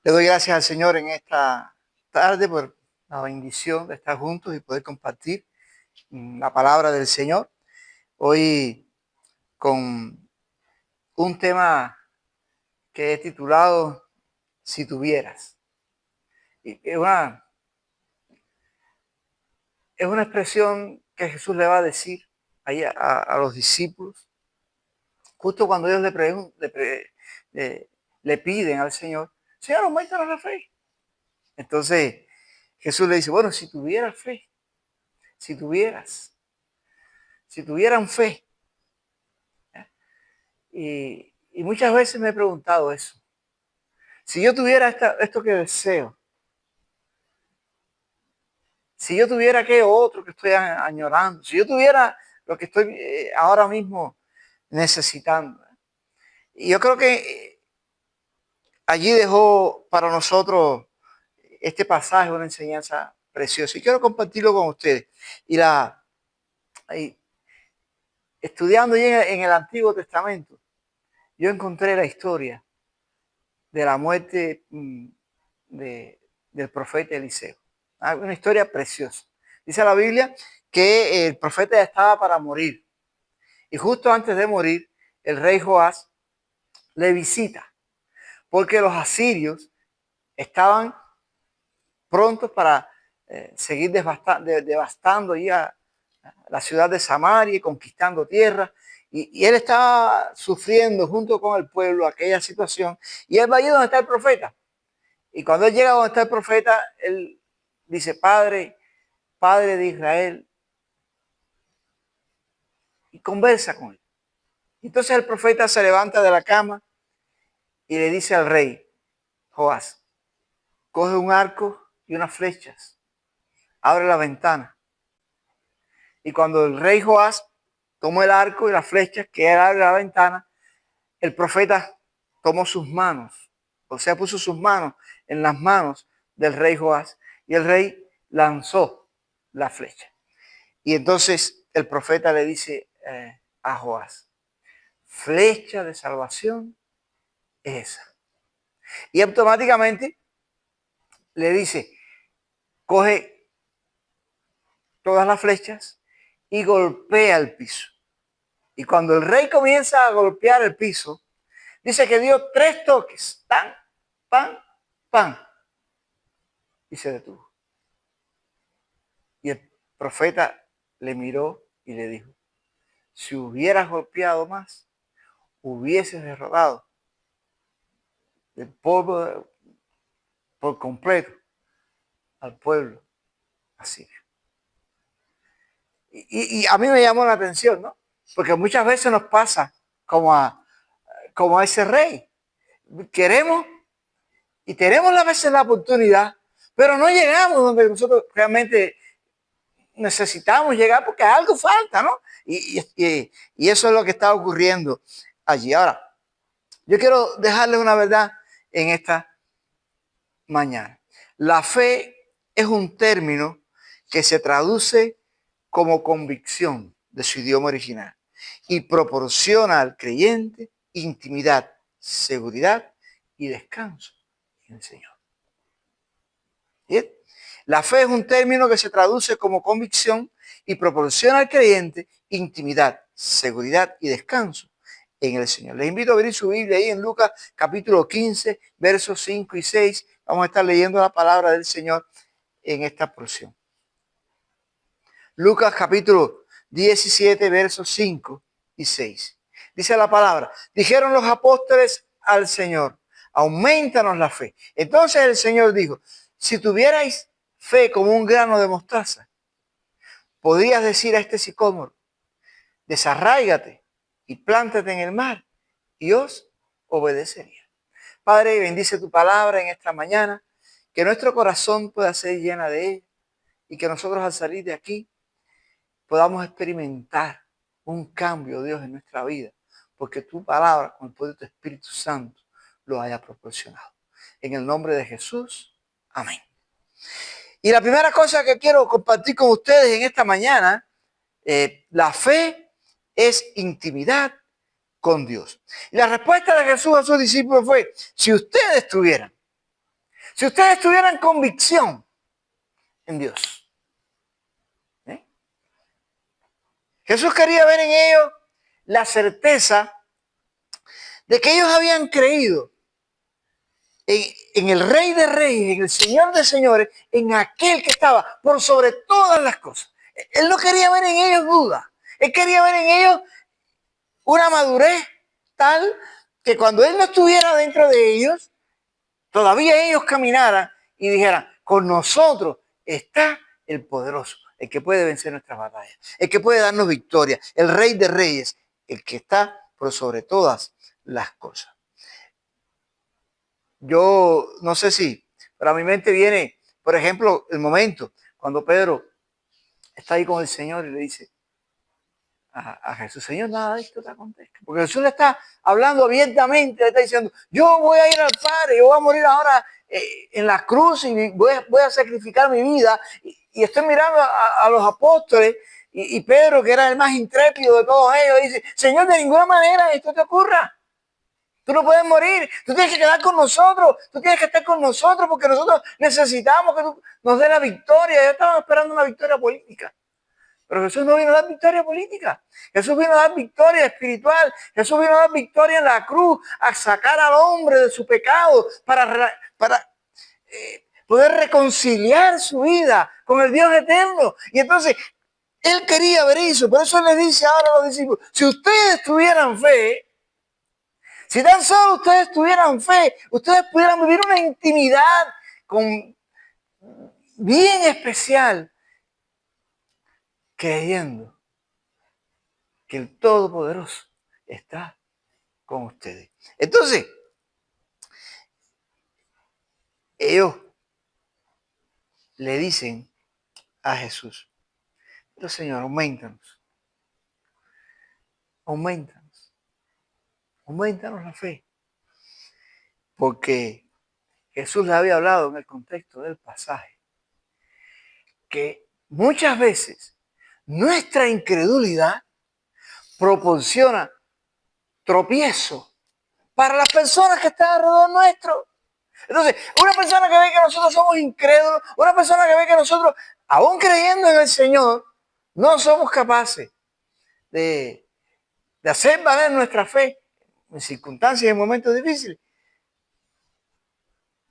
Le doy gracias al Señor en esta tarde por la bendición de estar juntos y poder compartir la palabra del Señor. Hoy con un tema que he titulado Si tuvieras. Y es una expresión que Jesús le va a decir ahí a los discípulos, justo cuando ellos le piden al Señor, Señor, aumentanos la fe. Entonces Jesús le dice, bueno, si tuvieras fe, si tuvieran fe. Y muchas veces me he preguntado eso. Si yo tuviera esto que deseo, si yo tuviera aquello otro que estoy añorando, si yo tuviera lo que estoy ahora mismo necesitando. Y yo creo que allí dejó para nosotros este pasaje una enseñanza preciosa. Y quiero compartirlo con ustedes. Y estudiando en el Antiguo Testamento, yo encontré la historia de la muerte del profeta Eliseo. Una historia preciosa. Dice la Biblia que el profeta ya estaba para morir. Y justo antes de morir, el rey Joás le visita. Porque los asirios estaban prontos para seguir devastando ya la ciudad de Samaria y conquistando tierra. Y él estaba sufriendo junto con el pueblo aquella situación. Y él va allí donde está el profeta. Y cuando él llega donde está el profeta, él dice, Padre de Israel, y conversa con él. Entonces el profeta se levanta de la cama y le dice al rey, Joás, coge un arco y unas flechas, abre la ventana. Y cuando el rey Joás tomó el arco y las flechas que era abre la ventana, el profeta tomó sus manos, o sea, puso sus manos en las manos del rey Joás y el rey lanzó la flecha. Y entonces el profeta le dice a Joás, flecha de salvación es esa. Y automáticamente le dice, coge todas las flechas y golpea el piso. Y cuando el rey comienza a golpear el piso, dice que dio 3 toques, tan, pan, pan, y se detuvo. Y el profeta le miró y le dijo, si hubieras golpeado más, hubieses derrotado el polvo por completo al pueblo asirio. Y a mí me llamó la atención, ¿no? Porque muchas veces nos pasa como a ese rey. Queremos y tenemos a veces la oportunidad, pero no llegamos donde nosotros realmente necesitamos llegar porque algo falta, ¿no? Y eso es lo que está ocurriendo allí. Ahora, yo quiero dejarles una verdad en esta mañana. La fe es un término que se traduce como convicción de su idioma original y proporciona al creyente intimidad, seguridad y descanso en el Señor. ¿Bien? La fe es un término que se traduce como convicción y proporciona al creyente intimidad, seguridad y descanso en el Señor. Les invito a abrir su Biblia ahí en Lucas capítulo 15, versos 5 y 6. Vamos a estar leyendo la palabra del Señor en esta porción. Lucas capítulo 17, versos 5 y 6. Dice la palabra, dijeron los apóstoles al Señor, aumentanos la fe. Entonces el Señor dijo, si tuvierais fe como un grano de mostaza, podrías decir a este sicómoro, desarráigate y plántate en el mar, y os obedecería. Padre, bendice tu palabra en esta mañana, que nuestro corazón pueda ser llena de ella, y que nosotros al salir de aquí podamos experimentar un cambio, Dios, en nuestra vida, porque tu palabra, con el poder de tu Espíritu Santo, lo haya proporcionado. En el nombre de Jesús, amén. Y la primera cosa que quiero compartir con ustedes en esta mañana, la fe es intimidad con Dios. Y la respuesta de Jesús a sus discípulos fue, si ustedes tuvieran Si ustedes tuvieran convicción en Dios. Jesús quería ver en ellos la certeza de que ellos habían creído en el Rey de Reyes, en el Señor de Señores, en aquel que estaba por sobre todas las cosas. Él no quería ver en ellos duda. Él quería ver en ellos una madurez tal que cuando Él no estuviera dentro de ellos, todavía ellos caminaran y dijeran, con nosotros está el poderoso, el que puede vencer nuestras batallas, el que puede darnos victoria, el Rey de Reyes, el que está por sobre todas las cosas. Yo no sé si, pero a mi mente viene, por ejemplo, el momento cuando Pedro está ahí con el Señor y le dice a Jesús, Señor, nada de esto te acontezca. Porque Jesús le está hablando abiertamente, le está diciendo, yo voy a ir al Padre, yo voy a morir ahora en la cruz y voy a sacrificar mi vida. Y estoy mirando a los apóstoles y Pedro, que era el más intrépido de todos ellos, dice, Señor, de ninguna manera esto te ocurra. Tú no puedes morir, tú tienes que quedar con nosotros, tú tienes que estar con nosotros porque nosotros necesitamos que tú nos dé la victoria. Ellos estaban esperando una victoria política. Pero Jesús no vino a dar victoria política. Jesús vino a dar victoria espiritual. Jesús vino a dar victoria en la cruz, a sacar al hombre de su pecado para poder reconciliar su vida con el Dios eterno. Y entonces, Él quería ver eso. Por eso Él le dice ahora a los discípulos, si ustedes tuvieran fe, si tan solo ustedes tuvieran fe, ustedes pudieran vivir una intimidad bien especial, creyendo que el Todopoderoso está con ustedes. Entonces, ellos le dicen a Jesús, pero Señor, aumentanos la fe. Porque Jesús le había hablado en el contexto del pasaje que muchas veces nuestra incredulidad proporciona tropiezo para las personas que están alrededor nuestro. Entonces, una persona que ve que nosotros somos incrédulos, una persona que ve que nosotros, aún creyendo en el Señor, no somos capaces de hacer valer nuestra fe en circunstancias y en momentos difíciles,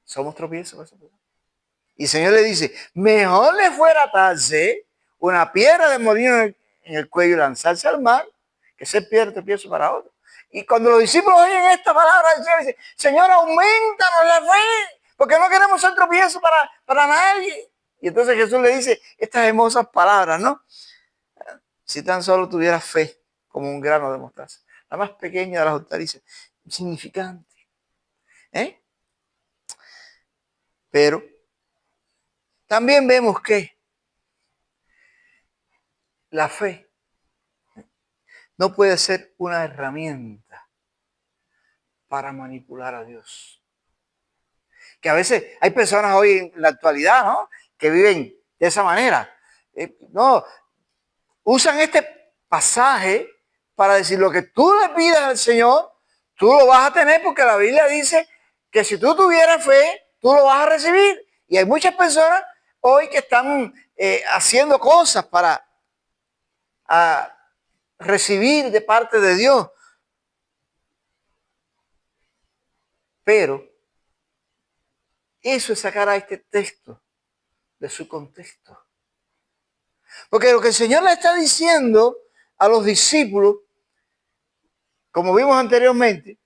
somos tropiezos. Y el Señor le dice, mejor le fuera atarse una piedra de molino en el cuello y lanzarse al mar, que ser piedra de tropiezo para otro. Y cuando los discípulos oyen esta palabra, el Señor dice, Señor, aumentanos la fe, porque no queremos ser tropiezo para nadie. Y entonces Jesús le dice estas hermosas palabras, ¿no? Si tan solo tuvieras fe como un grano de mostaza, la más pequeña de las hortalizas, insignificante. Pero también vemos que la fe no puede ser una herramienta para manipular a Dios. Que a veces hay personas hoy en la actualidad, ¿no?, que viven de esa manera. No, usan este pasaje para decir lo que tú le pidas al Señor, tú lo vas a tener porque la Biblia dice que si tú tuvieras fe, tú lo vas a recibir. Y hay muchas personas hoy que están haciendo cosas para recibir de parte de Dios. Pero eso es sacar a este texto de su contexto. Porque lo que el Señor le está diciendo a los discípulos, como vimos anteriormente,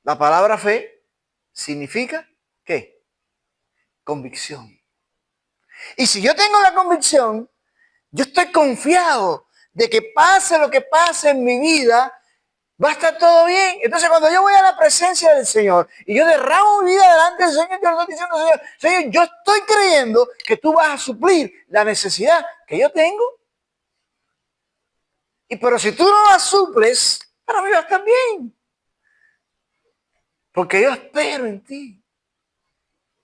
la palabra fe significa ¿qué? Convicción. Y si yo tengo la convicción, yo estoy confiado de que pase lo que pase en mi vida, va a estar todo bien. Entonces cuando yo voy a la presencia del Señor y yo derramo mi vida delante del Señor, yo le estoy diciendo, Señor, yo estoy creyendo que tú vas a suplir la necesidad que yo tengo. Pero si tú no la suples, para mí va a estar bien. Porque yo espero en ti.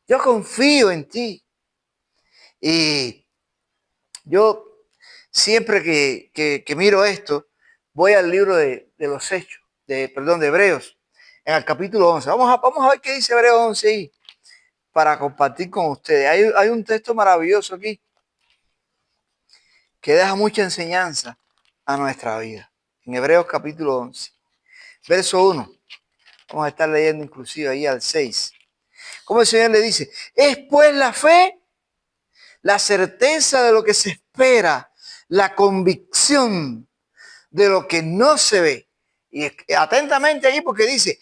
Yo confío en ti. Y yo siempre que miro esto, voy al libro de los Hechos, de Hebreos. en el capítulo 11. Vamos a ver qué dice Hebreos 11 ahí para compartir con ustedes. Hay un texto maravilloso aquí que deja mucha enseñanza a nuestra vida. En Hebreos capítulo 11, verso 1. Vamos a estar leyendo inclusive ahí al 6. Como el Señor le dice, es pues la fe, la certeza de lo que se espera, la convicción de lo que no se ve. Y atentamente aquí porque dice,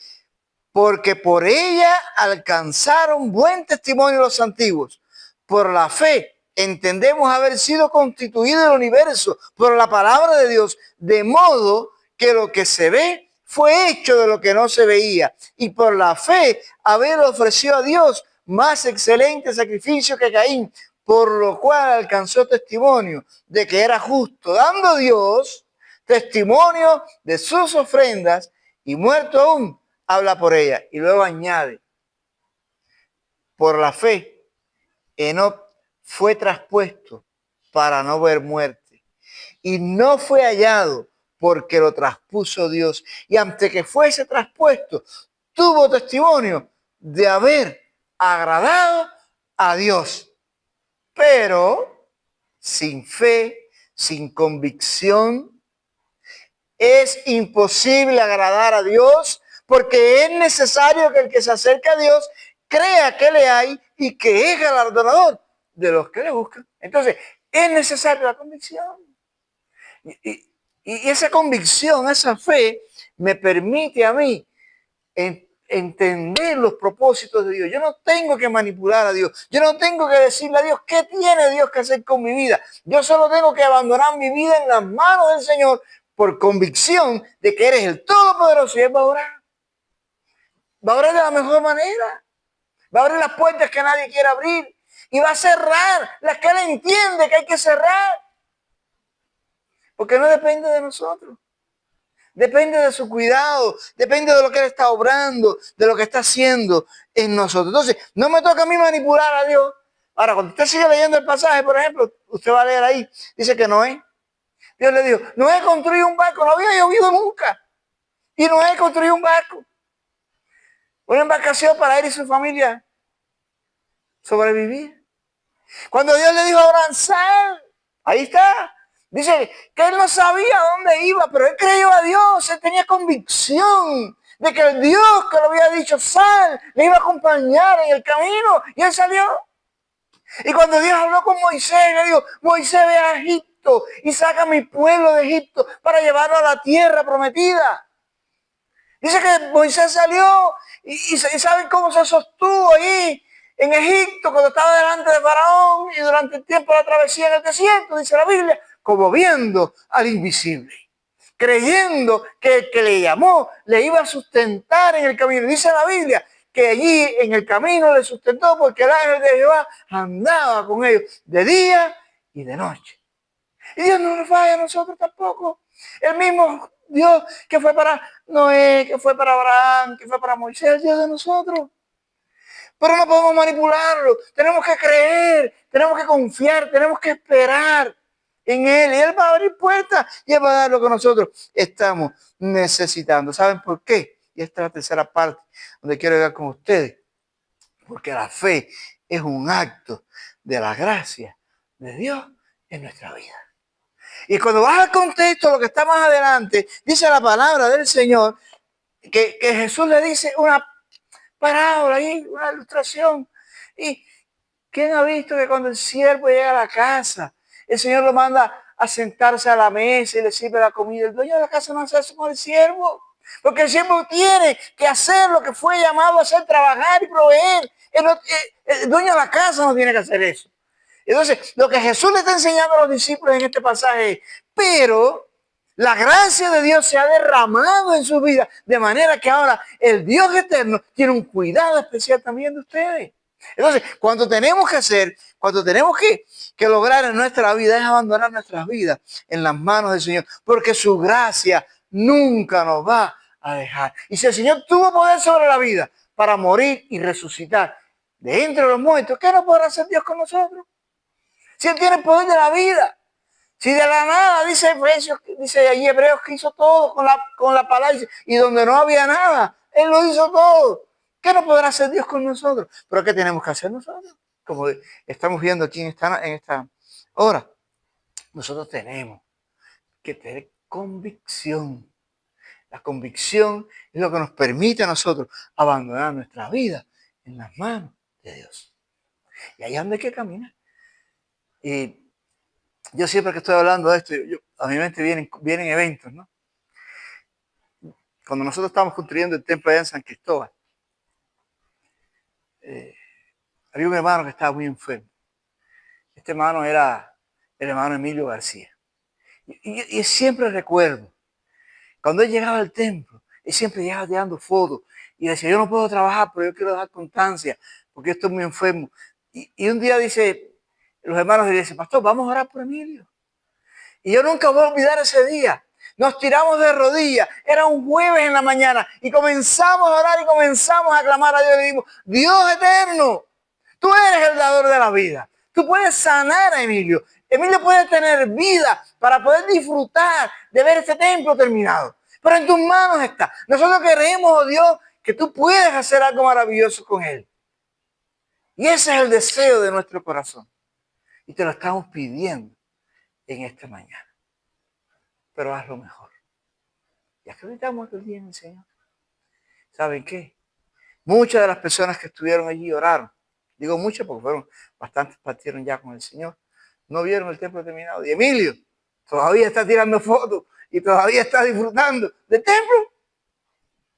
porque por ella alcanzaron buen testimonio los antiguos. Por la fe entendemos haber sido constituido el universo por la palabra de Dios, de modo que lo que se ve fue hecho de lo que no se veía. Y por la fe haber ofrecido a Dios más excelente sacrificio que Caín, por lo cual alcanzó testimonio de que era justo, dando Dios testimonio de sus ofrendas, y muerto aún habla por ella. Y luego añade, por la fe, Enoc fue traspuesto para no ver muerte. Y no fue hallado porque lo traspuso Dios. Y antes que fuese traspuesto, tuvo testimonio de haber agradado a Dios. Pero sin fe, sin convicción, es imposible agradar a Dios, porque es necesario que el que se acerca a Dios crea que le hay y que es galardonador de los que le buscan. Entonces, es necesaria la convicción. Y esa convicción, esa fe, me permite a mí entender los propósitos de Dios. Yo no tengo que manipular a Dios. Yo no tengo que decirle a Dios qué tiene Dios que hacer con mi vida. Yo solo tengo que abandonar mi vida en las manos del Señor por convicción de que eres el Todopoderoso y Él va a orar. Va a orar de la mejor manera. Va a abrir las puertas que nadie quiere abrir. Y va a cerrar las que Él entiende que hay que cerrar. Porque no depende de nosotros. Depende de su cuidado, depende de lo que Él está obrando, de lo que está haciendo en nosotros. Entonces, no me toca a mí manipular a Dios. Ahora, cuando usted sigue leyendo el pasaje, por ejemplo, usted va a leer ahí, dice que Noé, Dios le dijo, Noé construyó un barco, no había llovido nunca. Y Noé construyó un barco, una embarcación para él y su familia sobrevivir. Cuando Dios le dijo a Abraham, sal, ahí está. Dice que él no sabía dónde iba, pero él creyó a Dios, él tenía convicción de que el Dios que lo había dicho, sal, le iba a acompañar en el camino, y él salió. Y cuando Dios habló con Moisés, le dijo, Moisés, ve a Egipto y saca a mi pueblo de Egipto para llevarlo a la tierra prometida. Dice que Moisés salió y ¿saben cómo se sostuvo ahí en Egipto cuando estaba delante de Faraón y durante el tiempo de la travesía en el desierto? Dice la Biblia, como viendo al invisible, creyendo que el que le llamó le iba a sustentar en el camino. Dice la Biblia que allí en el camino le sustentó porque el ángel de Jehová andaba con ellos de día y de noche. Y Dios no nos falla a nosotros tampoco. El mismo Dios que fue para Noé, que fue para Abraham, que fue para Moisés, el Dios de nosotros. Pero no podemos manipularlo. Tenemos que creer, tenemos que confiar, tenemos que esperar en Él. Y Él va a abrir puertas y Él va a dar lo que nosotros estamos necesitando. ¿Saben por qué? Y esta es la tercera parte donde quiero llegar con ustedes. Porque la fe es un acto de la gracia de Dios en nuestra vida. Y cuando vas al contexto, lo que está más adelante, dice la palabra del Señor, que Jesús le dice una parábola ahí, una ilustración. ¿Y quién ha visto que cuando el siervo llega a la casa, el Señor lo manda a sentarse a la mesa y le sirve la comida? El dueño de la casa no hace eso con el siervo. Porque el siervo tiene que hacer lo que fue llamado a hacer, trabajar y proveer. El dueño de la casa no tiene que hacer eso. Entonces, lo que Jesús le está enseñando a los discípulos en este pasaje es, pero la gracia de Dios se ha derramado en su vida, de manera que ahora el Dios eterno tiene un cuidado especial también de ustedes. Entonces, cuando tenemos que hacer, cuando tenemos que lograr en nuestra vida, es abandonar nuestras vidas en las manos del Señor, porque su gracia nunca nos va a dejar. Y si el Señor tuvo poder sobre la vida para morir y resucitar de entre los muertos, ¿qué no podrá hacer Dios con nosotros? Si Él tiene el poder de la vida, si de la nada, dice Efesios, dice allí Hebreos que hizo todo con la palabra, y donde no había nada, Él lo hizo todo. ¿Qué no podrá hacer Dios con nosotros? Pero ¿qué tenemos que hacer nosotros? Como estamos viendo aquí en esta hora, nosotros tenemos que tener convicción. La convicción es lo que nos permite a nosotros abandonar nuestra vida en las manos de Dios. Y ahí es donde hay que caminar. Y yo siempre que estoy hablando de esto, a mi mente vienen eventos, ¿no? Cuando nosotros estábamos construyendo el templo allá en San Cristóbal, había un hermano que estaba muy enfermo. Este hermano era el hermano Emilio García. Y siempre recuerdo, cuando él llegaba al templo, él siempre llegaba tirando fotos y decía, yo no puedo trabajar, pero yo quiero dejar constancia, porque yo estoy muy enfermo. Y un día dice, los hermanos le dicen, pastor, vamos a orar por Emilio. Y yo nunca voy a olvidar ese día. Nos tiramos de rodillas, era un jueves en la mañana, y comenzamos a orar y comenzamos a clamar a Dios. Y le dijimos, Dios eterno, tú eres el dador de la vida. Tú puedes sanar a Emilio. Emilio puede tener vida para poder disfrutar de ver este templo terminado. Pero en tus manos está. Nosotros queremos, oh Dios, que tú puedes hacer algo maravilloso con él. Y ese es el deseo de nuestro corazón. Y te lo estamos pidiendo en esta mañana. Pero hazlo mejor. Y acreditamos el día en el Señor. ¿Saben qué? Muchas de las personas que estuvieron allí oraron. Digo muchas porque bastantes partieron ya con el Señor. No vieron el templo terminado. Y Emilio todavía está tirando fotos y todavía está disfrutando del templo.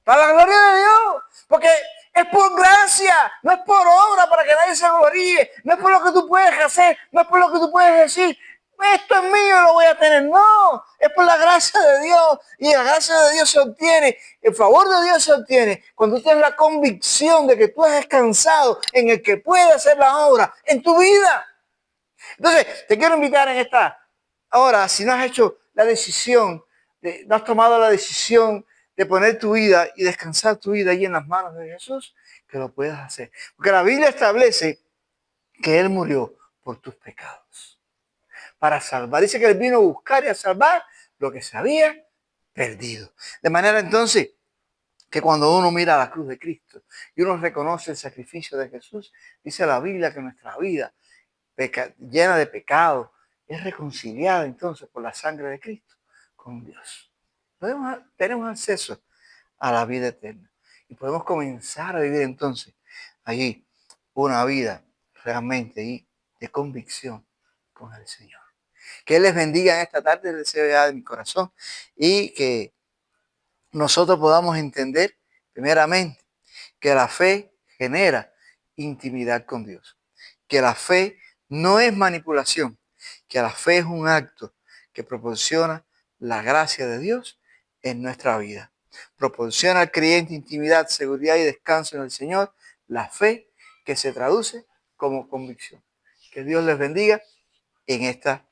Para la gloria de Dios. Porque es por gracia, no es por obra para que nadie se gloríe. No es por lo que tú puedes hacer, no es por lo que tú puedes decir. Esto es mío, lo voy a tener. No, es por la gracia de Dios. Y la gracia de Dios se obtiene, el favor de Dios se obtiene cuando tú tienes la convicción de que tú has descansado en el que puede hacer la obra en tu vida. Entonces, te quiero invitar en esta hora, si no has hecho la decisión, no has tomado la decisión de poner tu vida y descansar tu vida ahí en las manos de Jesús, que lo puedas hacer. Porque la Biblia establece que Él murió por tus pecados. Para salvar. Dice que Él vino a buscar y a salvar lo que se había perdido. De manera entonces que cuando uno mira a la cruz de Cristo y uno reconoce el sacrificio de Jesús, dice la Biblia que nuestra vida llena de pecado es reconciliada entonces por la sangre de Cristo con Dios. Tenemos acceso a la vida eterna y podemos comenzar a vivir entonces allí una vida realmente ahí de convicción con el Señor. Que Él les bendiga en esta tarde, el deseo ya de mi corazón, y que nosotros podamos entender primeramente que la fe genera intimidad con Dios, que la fe no es manipulación, que la fe es un acto que proporciona la gracia de Dios en nuestra vida. Proporciona al creyente intimidad, seguridad y descanso en el Señor, la fe que se traduce como convicción. Que Dios les bendiga en esta